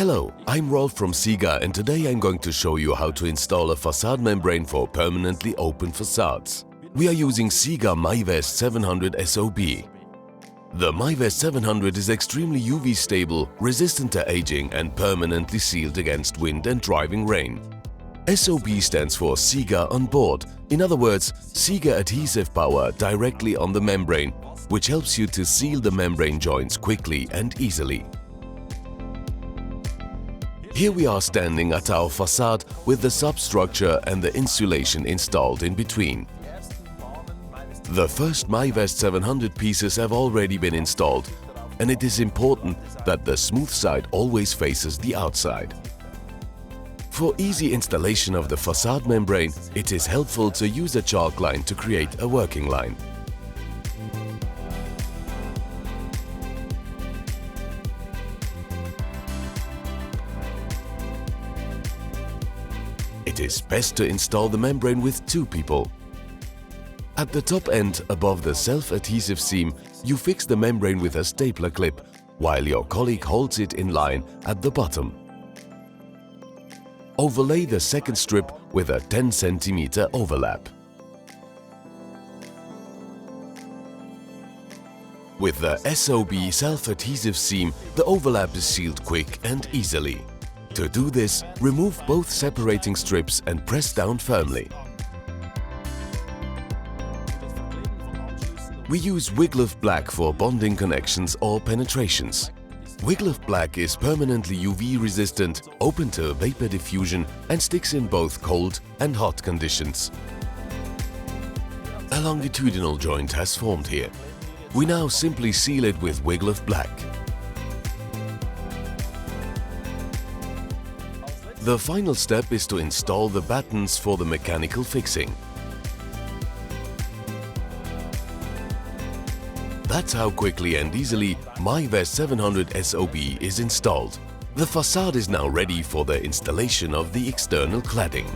Hello, I'm Rolf from SIGA and today I'm going to show you how to install a facade membrane for permanently open facades. We are using SIGA Majvest 700 SOB. The Majvest 700 is extremely UV stable, resistant to aging and permanently sealed against wind and driving rain. SOB stands for SIGA on board, in other words, SIGA adhesive power directly on the membrane, which helps you to seal the membrane joints quickly and easily. Here we are standing at our facade with the substructure and the insulation installed in between. The first Majvest 700 pieces have already been installed, and it is important that the smooth side always faces the outside. For easy installation of the facade membrane, it is helpful to use a chalk line to create a working line. It is best to install the membrane with two people. At the top end, above the self-adhesive seam, you fix the membrane with a stapler clip, while your colleague holds it in line at the bottom. Overlay the second strip with a 10 cm overlap. With the SOB self-adhesive seam, the overlap is sealed quick and easily. To do this, remove both separating strips and press down firmly. We use Wiglaf Black for bonding connections or penetrations. Wiglaf Black is permanently UV resistant, open to vapor diffusion and sticks in both cold and hot conditions. A longitudinal joint has formed here. We now simply seal it with Wiglaf Black. The final step is to install the battens for the mechanical fixing. That's how quickly and easily Majvest 700 SOB is installed. The facade is now ready for the installation of the external cladding.